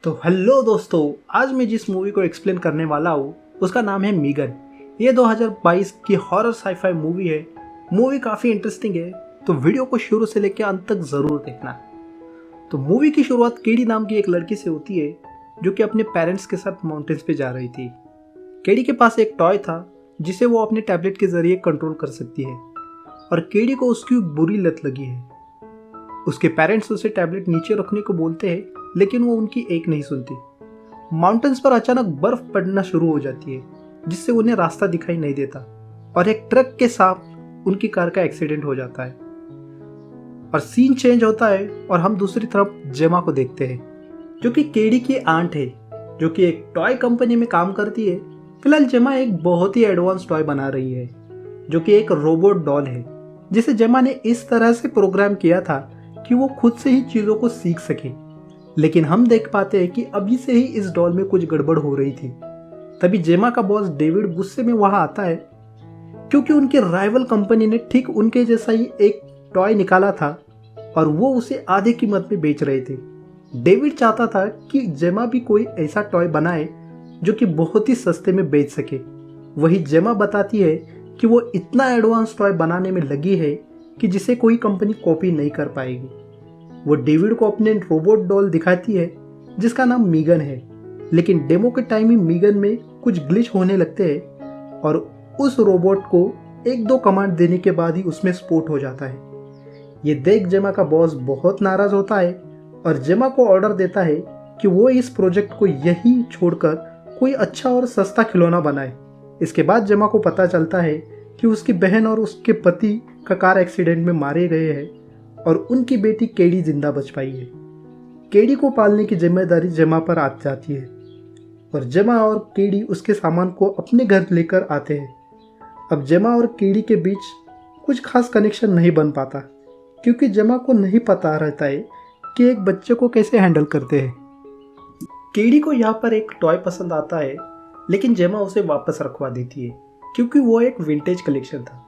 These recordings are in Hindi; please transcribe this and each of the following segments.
तो हेलो दोस्तों, आज मैं जिस मूवी को एक्सप्लेन करने वाला हूँ उसका नाम है मीगन। ये 2022 की हॉरर साईफाई मूवी है। मूवी काफ़ी इंटरेस्टिंग है, तो वीडियो को शुरू से लेकर अंत तक ज़रूर देखना। तो मूवी की शुरुआत केडी नाम की एक लड़की से होती है जो कि अपने पेरेंट्स के साथ माउंटेन्स पे जा रही थी। केडी के पास एक टॉय था जिसे वो अपने टैबलेट के ज़रिए कंट्रोल कर सकती है और केडी को उसकी बुरी लत लगी है। उसके पेरेंट्स उसे टैबलेट नीचे रखने को बोलते हैं, लेकिन वो उनकी एक नहीं सुनती। माउंटेन्स पर अचानक बर्फ पड़ना शुरू हो जाती है जिससे उन्हें रास्ता दिखाई नहीं देता और एक ट्रक के साथ उनकी कार का एक्सीडेंट हो जाता है और सीन चेंज होता है और हम दूसरी तरफ जेमा को देखते हैं जो कि केडी की आंट है, जो कि एक टॉय कंपनी में काम करती है। फिलहाल जेमा एक बहुत ही एडवांस टॉय बना रही है जो कि एक रोबोट डॉल है जिसे जेमा ने इस तरह से प्रोग्राम किया था कि वो खुद से ही चीज़ों को सीख सके। लेकिन हम देख पाते हैं कि अभी से ही इस डॉल में कुछ गड़बड़ हो रही थी। तभी जेमा का बॉस डेविड गुस्से में वहां आता है क्योंकि उनके राइवल कंपनी ने ठीक उनके जैसा ही एक टॉय निकाला था और वो उसे आधे कीमत में बेच रहे थे। डेविड चाहता था कि जेमा भी कोई ऐसा टॉय बनाए जो कि बहुत ही सस्ते में बेच सके। वही जेमा बताती है कि वो इतना एडवांस टॉय बनाने में लगी है कि जिसे कोई कंपनी कॉपी नहीं कर पाएगी। वो डेविड को अपने रोबोट डॉल दिखाती है जिसका नाम मीगन है, लेकिन डेमो के टाइम ही मीगन में कुछ ग्लिच होने लगते हैं और उस रोबोट को एक दो कमांड देने के बाद ही उसमें स्फोट हो जाता है। ये देख जेमा का बॉस बहुत नाराज होता है और जेमा को ऑर्डर देता है कि वो इस प्रोजेक्ट को यही छोड़कर कोई अच्छा और सस्ता खिलौना बनाए। इसके बाद जेमा को पता चलता है कि उसकी बहन और उसके पति का कार एक्सीडेंट में मारे गए हैं और उनकी बेटी केडी जिंदा बच पाई है। केडी को पालने की जिम्मेदारी जेमा पर आ जाती है और जेमा और केडी उसके सामान को अपने घर लेकर आते हैं। अब जेमा और केडी के बीच कुछ खास कनेक्शन नहीं बन पाता क्योंकि जेमा को नहीं पता रहता है कि एक बच्चे को कैसे हैंडल करते हैं। केडी को यहाँ पर एक टॉय पसंद आता है, लेकिन जेमा उसे वापस रखवा देती है क्योंकि वो एक विंटेज कलेक्शन था।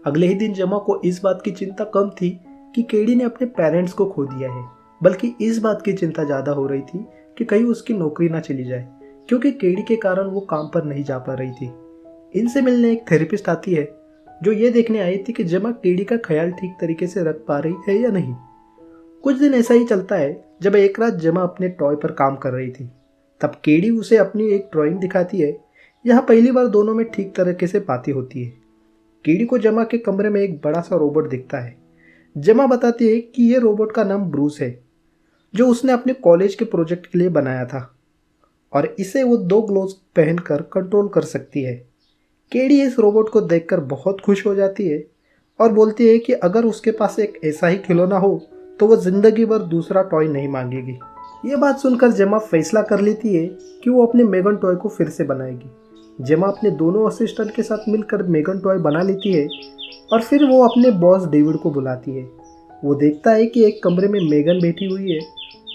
अगले ही दिन जेमा को इस बात की चिंता कम थी कि केडी ने अपने पेरेंट्स को खो दिया है, बल्कि इस बात की चिंता ज़्यादा हो रही थी कि कहीं उसकी नौकरी ना चली जाए क्योंकि केडी के कारण वो काम पर नहीं जा पा रही थी। इनसे मिलने एक थेरेपिस्ट आती है जो ये देखने आई थी कि जेमा केडी का ख्याल ठीक तरीके से रख पा रही है या नहीं। कुछ दिन ऐसा ही चलता है। जब एक रात जेमा अपने टॉय पर काम कर रही थी तब केडी उसे अपनी एक ड्राइंग दिखाती है। यहाँ पहली बार दोनों में ठीक तरीके से बातें होती है। केडी को जेमा के कमरे में एक बड़ा सा रोबोट दिखता है। जेमा बताती है कि ये रोबोट का नाम ब्रूस है जो उसने अपने कॉलेज के प्रोजेक्ट के लिए बनाया था और इसे वो 2 ग्लोव्स पहनकर कंट्रोल कर सकती है। केडी इस रोबोट को देखकर बहुत खुश हो जाती है और बोलती है कि अगर उसके पास एक ऐसा ही खिलौना हो तो वो जिंदगी भर दूसरा टॉय नहीं मांगेगी। ये बात सुनकर जेमा फैसला कर लेती है कि वो अपने मेगन टॉय को फिर से बनाएगी। जेमा अपने दोनों असिस्टेंट के साथ मिलकर मेगन टॉय बना लेती है और फिर वो अपने बॉस डेविड को बुलाती है। वो देखता है कि एक कमरे में मेगन बैठी हुई है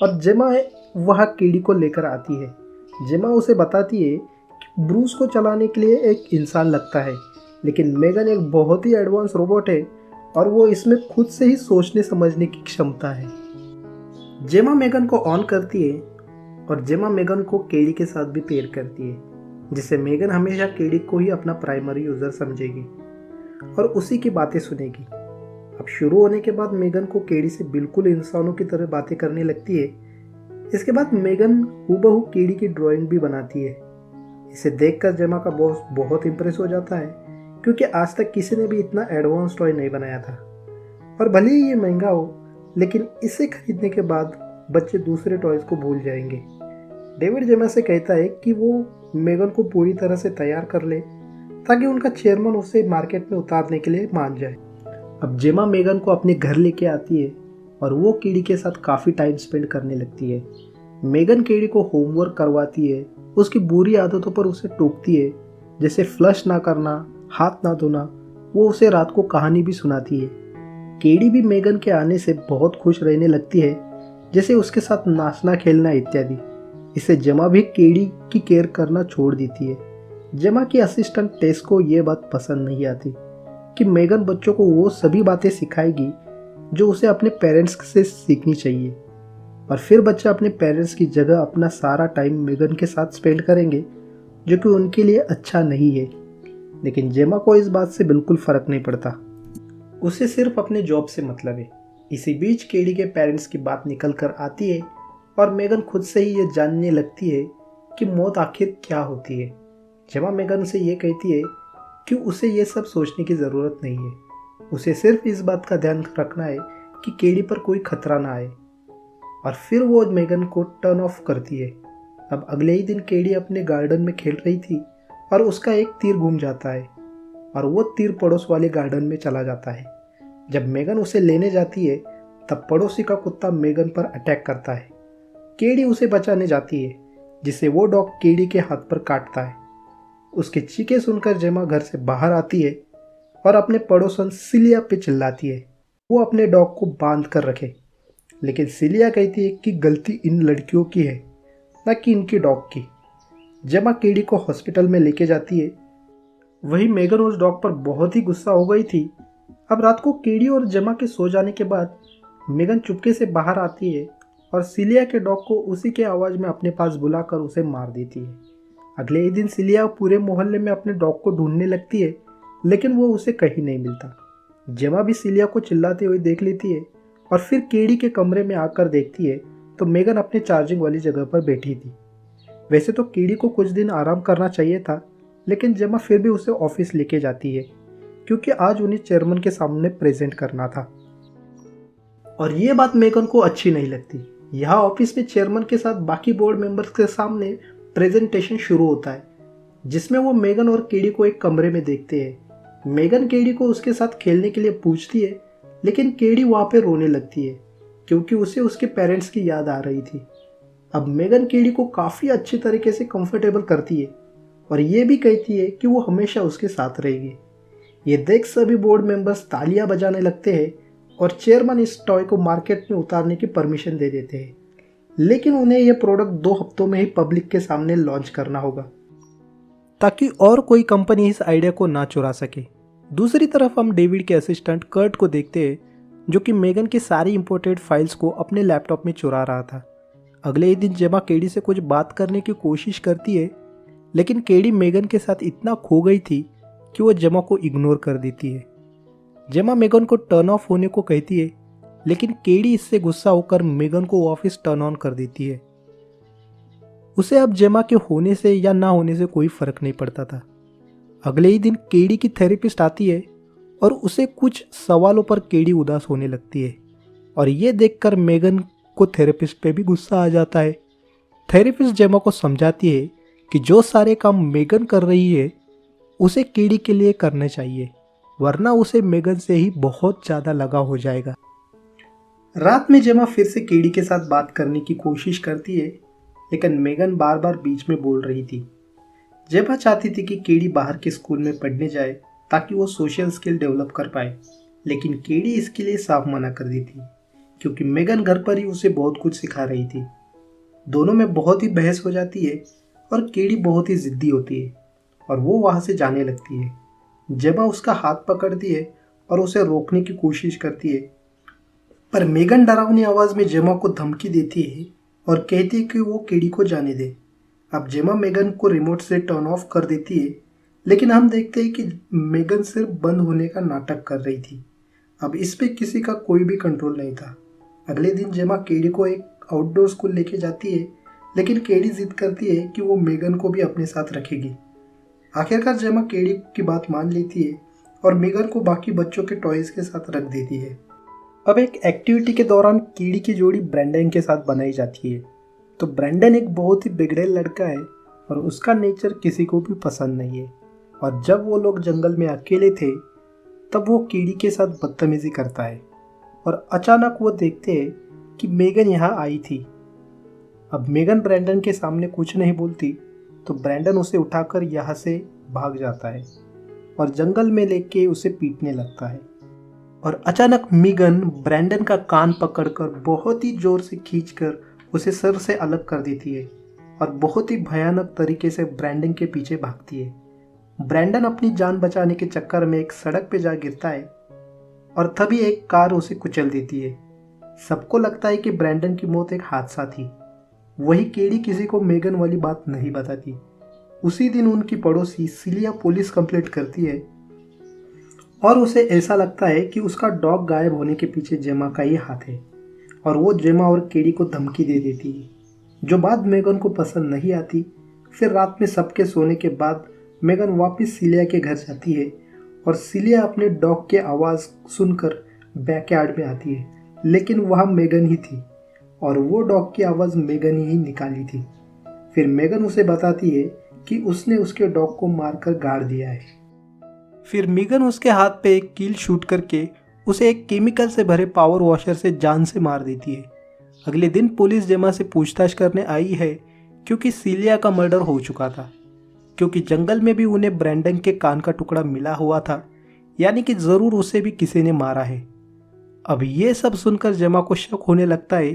और जेमा वहाँ केडी को लेकर आती है। जेमा उसे बताती है कि ब्रूस को चलाने के लिए एक इंसान लगता है, लेकिन मेगन एक बहुत ही एडवांस रोबोट है और वो इसमें खुद से ही सोचने समझने की क्षमता है। जेमा मेगन को ऑन करती है और जेमा मेगन को केडी के साथ भी पेयर करती है, जिससे मेगन हमेशा केडी को ही अपना प्राइमरी यूज़र समझेगी और उसी की बातें सुनेगी। अब शुरू होने के बाद मेगन को केडी से बिल्कुल इंसानों की तरह बातें करने लगती है। इसके बाद मेगन हूबहू केडी की ड्राइंग भी बनाती है। इसे देखकर जेमा का बॉस बहुत इंप्रेस हो जाता है क्योंकि आज तक किसी ने भी इतना एडवांस टॉय नहीं बनाया था और भले ही ये महंगा हो, लेकिन इसे खरीदने के बाद बच्चे दूसरे टॉयज को भूल जाएंगे। डेविड जेमा से कहता है कि वो मेगन को पूरी तरह से तैयार कर ले ताकि उनका चेयरमैन उसे मार्केट में उतारने के लिए मान जाए। अब जेमा मेगन को अपने घर लेके आती है और वो केडी के साथ काफ़ी टाइम स्पेंड करने लगती है। मेगन केडी को होमवर्क करवाती है, उसकी बुरी आदतों पर उसे टोकती है, जैसे फ्लश ना करना, हाथ ना धोना। वो उसे रात को कहानी भी सुनाती है। केडी भी मेगन के आने से बहुत खुश रहने लगती है, जैसे उसके साथ नाचना खेलना इत्यादि। इससे जेमा भी केडी की केयर करना छोड़ देती है। जेमा की असिस्टेंट टेस को ये बात पसंद नहीं आती कि मेगन बच्चों को वो सभी बातें सिखाएगी जो उसे अपने पेरेंट्स से सीखनी चाहिए। और फिर बच्चे अपने पेरेंट्स की जगह अपना सारा टाइम मेगन के साथ स्पेंड करेंगे, जो कि उनके लिए अच्छा नहीं है। लेकिन जेमा को इस बात से बिल्कुल फ़र्क नहीं पड़ता, उसे सिर्फ अपने जॉब से मतलब है। इसी बीच केडी के पेरेंट्स की बात निकल कर आती है और मेगन खुद से ही ये जानने लगती है कि मौत आखिर क्या होती है। जेमा मेगन से ये कहती है कि उसे ये सब सोचने की ज़रूरत नहीं है, उसे सिर्फ इस बात का ध्यान रखना है कि केडी पर कोई खतरा ना आए। और फिर वो मेगन को टर्न ऑफ करती है। अब अगले ही दिन केडी अपने गार्डन में खेल रही थी और उसका एक तीर घूम जाता है और वो तीर पड़ोस वाले गार्डन में चला जाता है। जब मेगन उसे लेने जाती है तब पड़ोसी का कुत्ता मेगन पर अटैक करता है। केडी उसे बचाने जाती है, जिसे वो डॉग केडी के हाथ पर काटता है। उसके चीखे सुनकर जेमा घर से बाहर आती है और अपने पड़ोसन सिलिया पे चिल्लाती है वो अपने डॉग को बांध कर रखे। लेकिन सिलिया कहती है कि गलती इन लड़कियों की है, न कि इनकी डॉग की। जेमा केडी को हॉस्पिटल में लेके जाती है। वही मेगन उस डॉग पर बहुत ही गुस्सा हो गई थी। अब रात को केडी और जेमा के सो जाने के बाद मेगन चुपके से बाहर आती है और सिलिया के डॉग को उसी के आवाज़ में अपने पास बुलाकर उसे मार देती है। अगले ही दिन सिलिया पूरे मोहल्ले में अपने डॉग को ढूंढने लगती है, लेकिन वो उसे कहीं नहीं मिलता। जेमा भी सिलिया को चिल्लाते हुए देख लेती है और फिर केडी के कमरे में आकर देखती है तो मेगन अपने चार्जिंग वाली जगह पर बैठी थी। वैसे तो केडी को कुछ दिन आराम करना चाहिए था, लेकिन जेमा फिर भी उसे ऑफिस लेके जाती है क्योंकि आज उन्हें चेयरमैन के सामने प्रेजेंट करना था। और ये बात मेगन को अच्छी नहीं लगती। यहाँ ऑफिस में चेयरमैन के साथ बाकी बोर्ड मेंबर्स के सामने प्रेजेंटेशन शुरू होता है, जिसमें वो मेगन और केडी को एक कमरे में देखते हैं। मेगन केडी को उसके साथ खेलने के लिए पूछती है, लेकिन केडी वहाँ पे रोने लगती है क्योंकि उसे उसके पेरेंट्स की याद आ रही थी। अब मेगन केडी को काफ़ी अच्छी तरीके से कंफर्टेबल करती है और ये भी कहती है कि वो हमेशा उसके साथ रहेगी। ये देख सभी बोर्ड मेंबर्स तालियां बजाने लगते हैं और चेयरमैन इस टॉय को मार्केट में उतारने की परमिशन दे देते हैं, लेकिन उन्हें यह प्रोडक्ट 2 हफ्तों में ही पब्लिक के सामने लॉन्च करना होगा ताकि और कोई कंपनी इस आइडिया को ना चुरा सके। दूसरी तरफ हम डेविड के असिस्टेंट कर्ट को देखते हैं, जो कि मेगन की सारी इंपोर्टेड फाइल्स को अपने लैपटॉप में चुरा रहा था। अगले ही दिन जेमा केडी से कुछ बात करने की कोशिश करती है, लेकिन केडी मेगन के साथ इतना खो गई थी कि वो जेमा को इग्नोर कर देती है। जेमा मेगन को टर्न ऑफ होने को कहती है, लेकिन केडी इससे गुस्सा होकर मेगन को ऑफिस टर्न ऑन कर देती है। उसे अब जेमा के होने से या ना होने से कोई फर्क नहीं पड़ता था। अगले ही दिन केडी की थेरेपिस्ट आती है और उसे कुछ सवालों पर केडी उदास होने लगती है और ये देखकर मेगन को थेरेपिस्ट पे भी गुस्सा आ जाता है। थेरेपिस्ट जेमा को समझाती है कि जो सारे काम मेगन कर रही है उसे केडी के लिए करने चाहिए, वरना उसे मेगन से ही बहुत ज़्यादा लगाव हो जाएगा। रात में जेमा फिर से केडी के साथ बात करने की कोशिश करती है, लेकिन मेगन बार बार बीच में बोल रही थी। जेमा चाहती थी कि केडी बाहर के स्कूल में पढ़ने जाए ताकि वो सोशल स्किल डेवलप कर पाए, लेकिन केडी इसके लिए साफ मना कर दी थी क्योंकि मेगन घर पर ही उसे बहुत कुछ सिखा रही थी। दोनों में बहुत ही बहस हो जाती है और केडी बहुत ही ज़िद्दी होती है और वो वहाँ से जाने लगती है। जेमा उसका हाथ पकड़ती है और उसे रोकने की कोशिश करती है, पर मेगन डरावनी आवाज़ में जेमा को धमकी देती है और कहती है कि वो केडी को जाने दे। अब जेमा मेगन को रिमोट से टर्न ऑफ कर देती है, लेकिन हम देखते हैं कि मेगन सिर्फ बंद होने का नाटक कर रही थी। अब इस पे किसी का कोई भी कंट्रोल नहीं था। अगले दिन जेमा केडी को एक आउटडोर स्कूल लेके जाती है, लेकिन केडी जिद करती है कि वो मेगन को भी अपने साथ रखेगी। आखिरकार जेमा केडी की बात मान लेती है और मेगन को बाकी बच्चों के टॉयज के साथ रख देती है। अब एक एक्टिविटी के दौरान केडी की जोड़ी ब्रेंडन के साथ बनाई जाती है। तो ब्रेंडन एक बहुत ही बिगड़ेल लड़का है और उसका नेचर किसी को भी पसंद नहीं है, और जब वो लोग जंगल में अकेले थे तब वो केडी के साथ बदतमीजी करता है और अचानक वो देखते हैं कि मेगन यहाँ आई थी। अब मेगन ब्रेंडन के सामने कुछ नहीं बोलती तो ब्रेंडन उसे उठाकर यहाँ से भाग जाता है और जंगल में लेके उसे पीटने लगता है। और अचानक मेगन ब्रेंडन का कान पकड़कर बहुत ही जोर से खींचकर उसे सर से अलग कर देती है और बहुत ही भयानक तरीके से ब्रेंडन के पीछे भागती है। ब्रेंडन अपनी जान बचाने के चक्कर में एक सड़क पे जा गिरता है और तभी एक कार उसे कुचल देती है। सबको लगता है कि ब्रैंडन की मौत एक हादसा थी। वही केडी किसी को मेगन वाली बात नहीं बताती। उसी दिन उनकी पड़ोसी सिलिया पुलिस कंप्लेंट करती है और उसे ऐसा लगता है कि उसका डॉग गायब होने के पीछे जेमा का ही हाथ है और वो जेमा और केडी को धमकी दे देती है, जो बात मेगन को पसंद नहीं आती। फिर रात में सबके सोने के बाद मेगन वापस सिलिया के घर जाती है और सिलिया अपने डॉग की आवाज़ सुनकर बैकयार्ड में आती है, लेकिन वह मेगन ही थी और वो डॉग की आवाज़ मेगन ही निकाली थी। फिर मेगन उसे बताती है कि उसने उसके डॉग को मारकर गाड़ दिया है। फिर मेगन उसके हाथ पे एक कील शूट करके उसे एक केमिकल से भरे पावर वॉशर से जान से मार देती है। अगले दिन पुलिस जेमा से पूछताछ करने आई है क्योंकि सिलिया का मर्डर हो चुका था, क्योंकि जंगल में भी उन्हें ब्रैंडन के कान का टुकड़ा मिला हुआ था, यानी कि ज़रूर उसे भी किसी ने मारा है। अब ये सब सुनकर जेमा को शक होने लगता है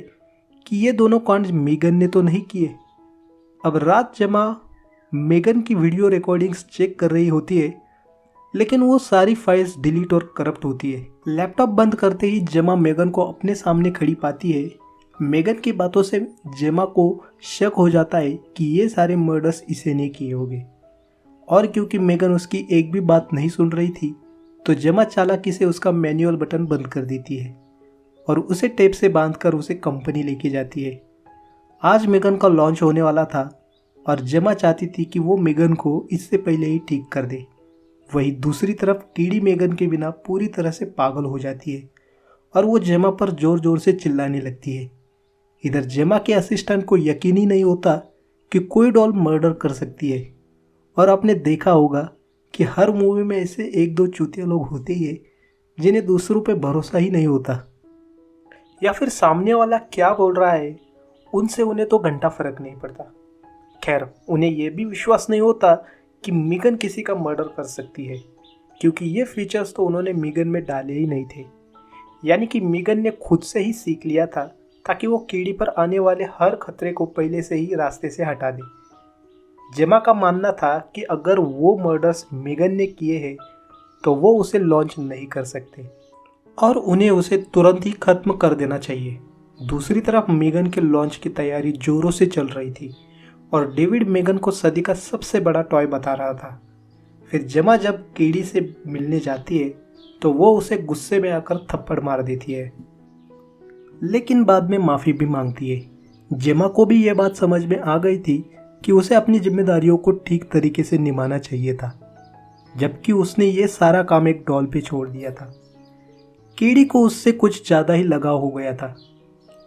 कि ये दोनों कांड मेगन ने तो नहीं किए। अब रात जेमा मेगन की वीडियो रिकॉर्डिंग्स चेक कर रही होती है, लेकिन वो सारी फाइल्स डिलीट और करप्ट होती है। लैपटॉप बंद करते ही जेमा मेगन को अपने सामने खड़ी पाती है। मेगन की बातों से जेमा को शक हो जाता है कि ये सारे मर्डर्स इसे ने किए होंगे, और क्योंकि मेगन उसकी एक भी बात नहीं सुन रही थी तो जेमा चालाकी से उसका मैनुअल बटन बंद कर देती है और उसे टेप से बांधकर उसे कंपनी लेके जाती है। आज मेगन का लॉन्च होने वाला था और जेमा चाहती थी कि वो मेगन को इससे पहले ही ठीक कर दे। वहीं दूसरी तरफ कीड़ी मेगन के बिना पूरी तरह से पागल हो जाती है और वो जेमा पर जोर जोर से चिल्लाने लगती है। इधर जेमा के असिस्टेंट को यकीन ही नहीं होता कि कोई डॉल मर्डर कर सकती है, और आपने देखा होगा कि हर मूवी में ऐसे एक दो चूतिया लोग होते ही है जिन्हें दूसरों पे भरोसा ही नहीं होता, या फिर सामने वाला क्या बोल रहा है उनसे उन्हें तो घंटा फर्क नहीं पड़ता। खैर, उन्हें यह भी विश्वास नहीं होता कि मेगन किसी का मर्डर कर सकती है, क्योंकि ये फीचर्स तो उन्होंने मेगन में डाले ही नहीं थे। यानी कि मेगन ने खुद से ही सीख लिया था ताकि वो कीड़ी पर आने वाले हर खतरे को पहले से ही रास्ते से हटा दे। जेमा का मानना था कि अगर वो मर्डर्स मेगन ने किए हैं तो वो उसे लॉन्च नहीं कर सकते और उन्हें उसे तुरंत ही खत्म कर देना चाहिए। दूसरी तरफ मेगन के लॉन्च की तैयारी जोरों से चल रही थी और डेविड मेगन को सदी का सबसे बड़ा टॉय बता रहा था। फिर जेमा जब कीड़ी से मिलने जाती है तो वो उसे गुस्से में आकर थप्पड़ मार देती है, लेकिन बाद में माफ़ी भी मांगती है। जेमा को भी ये बात समझ में आ गई थी कि उसे अपनी जिम्मेदारियों को ठीक तरीके से निभाना चाहिए था, जबकि उसने ये सारा काम एक डॉल पे छोड़ दिया था। कीड़ी को उससे कुछ ज़्यादा ही लगाव हो गया था।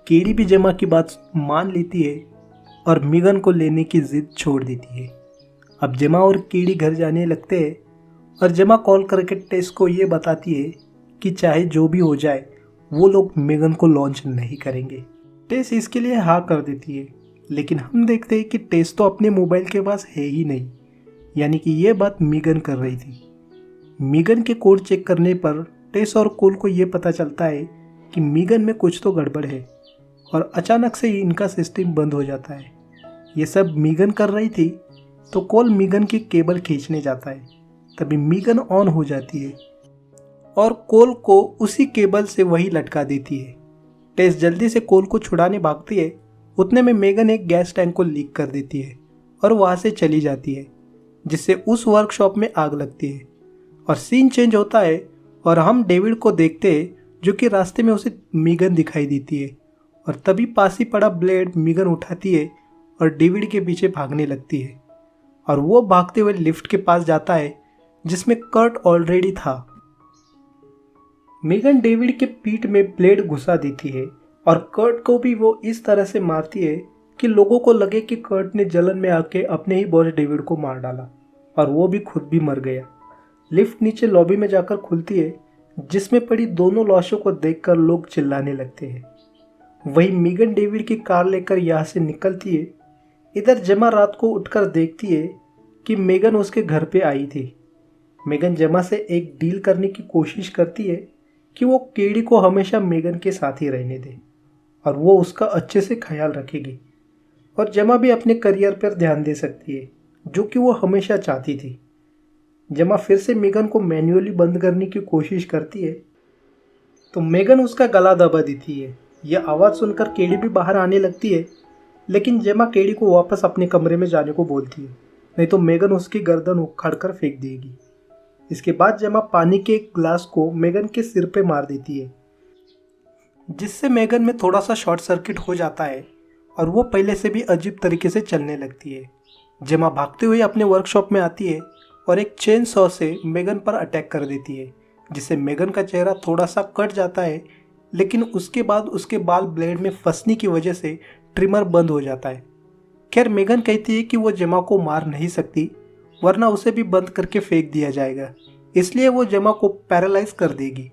कीड़ी भी जेमा की बात मान लेती है और मेगन को लेने की जिद छोड़ देती है। अब जेमा और कीड़ी घर जाने लगते हैं और जेमा कॉल करके टेस को ये बताती है कि चाहे जो भी हो जाए वो लोग मेगन को लॉन्च नहीं करेंगे। टेस इसके लिए हाँ कर देती है, लेकिन हम देखते हैं कि टेस तो अपने मोबाइल के पास है ही नहीं, यानी कि ये बात मेगन कर रही थी। मेगन के कोड चेक करने पर टेस और कोल को ये पता चलता है कि मेगन में कुछ तो गड़बड़ है और अचानक से ही इनका सिस्टम बंद हो जाता है। ये सब मेगन कर रही थी तो कोल मेगन की केबल खींचने जाता है। तभी मेगन ऑन हो जाती है और कोल को उसी केबल से वही लटका देती है। टेस जल्दी से कोल को छुड़ाने भागती है। उतने में मेगन एक गैस टैंक को लीक कर देती है और वहाँ से चली जाती है, जिससे उस वर्कशॉप में आग लगती है और सीन चेंज होता है और हम डेविड को देखते हैं, जो कि रास्ते में उसे मेगन दिखाई देती है। और तभी पास ही पड़ा ब्लेड मेगन उठाती है और डेविड के पीछे भागने लगती है और वो भागते हुए लिफ्ट के पास जाता है जिसमें कर्ट ऑलरेडी था। मेगन डेविड के पीठ में ब्लेड घुसा देती है और कर्ट को भी वो इस तरह से मारती है कि लोगों को लगे कि कर्ट ने जलन में आके अपने ही बॉस डेविड को मार डाला और वो भी खुद भी मर गया। लिफ्ट नीचे लॉबी में जाकर खुलती है, जिसमें पड़ी दोनों लाशों को देखकर लोग चिल्लाने लगते हैं। वहीं मेगन डेविड की कार लेकर यहाँ से निकलती है। इधर जेमा रात को उठकर देखती है कि मेगन उसके घर पे आई थी। मेगन जेमा से एक डील करने की कोशिश करती है कि वो कीड़ी को हमेशा मेगन के साथ ही रहने दे और वो उसका अच्छे से ख्याल रखेगी, और जेमा भी अपने करियर पर ध्यान दे सकती है, जो कि वो हमेशा चाहती थी। जेमा फिर से मेगन को मैन्युअली बंद करने की कोशिश करती है तो मेगन उसका गला दबा देती है, यह आवाज़ सुनकर केडी भी बाहर आने लगती है, लेकिन जेमा केडी को वापस अपने कमरे में जाने को बोलती है, नहीं तो मेगन उसकी गर्दन उखाड़ कर फेंक देगी। इसके बाद जेमा पानी के एक ग्लास को मेगन के सिर पे मार देती है, जिससे मेगन में थोड़ा सा शॉर्ट सर्किट हो जाता है और वो पहले से भी अजीब तरीके से चलने लगती है। जेमा भागते हुए अपने वर्कशॉप में आती है और एक चेन सॉ से मेगन पर अटैक कर देती है, जिससे मेगन का चेहरा थोड़ा सा कट जाता है, लेकिन उसके बाद उसके बाल ब्लेड में फंसने की वजह से ट्रिमर बंद हो जाता है। खैर मेगन कहती है कि वो जेमा को मार नहीं सकती, वरना उसे भी बंद करके फेंक दिया जाएगा, इसलिए वो जेमा को पैरालाइज कर देगी।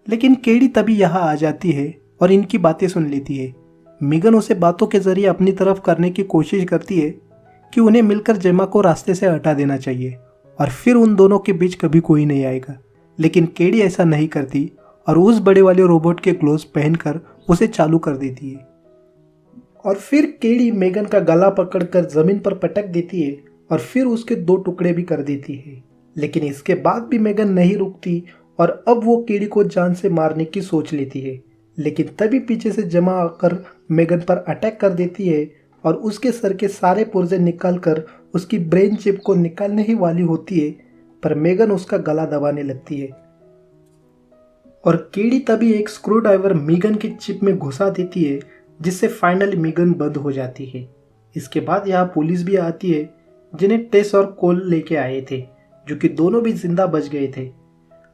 लेकिन केडी तभी यहाँ आ जाती है और इनकी बातें सुन लेती है। मेगन उसे बातों के जरिए अपनी तरफ करने की कोशिश करती है कि उन्हें मिलकर जेमा को रास्ते से हटा देना चाहिए और फिर उन दोनों के बीच कभी कोई नहीं आएगा। लेकिन केडी ऐसा नहीं करती और उस बड़े वाले रोबोट के ग्लोव्स पहनकर उसे चालू कर देती है। और फिर केडी मेगन का गला पकड़कर जमीन पर पटक देती है और फिर उसके 2 टुकड़े भी कर देती है। लेकिन इसके बाद भी मेगन नहीं रुकती और अब वो केडी को जान से मारने की सोच लेती है। लेकिन तभी पीछे से जेमा आकर मेगन पर अटैक कर देती है और उसके सर के सारे पुर्जे निकालकर उसकी ब्रेन चिप को निकालने ही वाली होती है, पर मेगन उसका गला दबाने लगती है और केडी तभी एक स्क्रू ड्राइवर मेगन की चिप में घुसा देती है, जिससे फाइनली मेगन बंद हो जाती है। इसके बाद यहाँ पुलिस भी आती है, जिन्हें टेस और कोल लेके आए थे, जो कि दोनों भी जिंदा बच गए थे।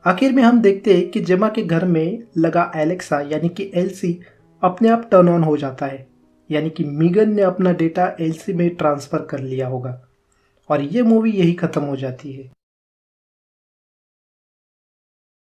आखिर में हम देखते हैं कि जेमा के घर में लगा एलेक्सा यानी कि एलसी अपने आप टर्न ऑन हो जाता है, यानी कि मेगन ने अपना डेटा एलसी में ट्रांसफ़र कर लिया होगा और ये मूवी यही ख़त्म हो जाती है।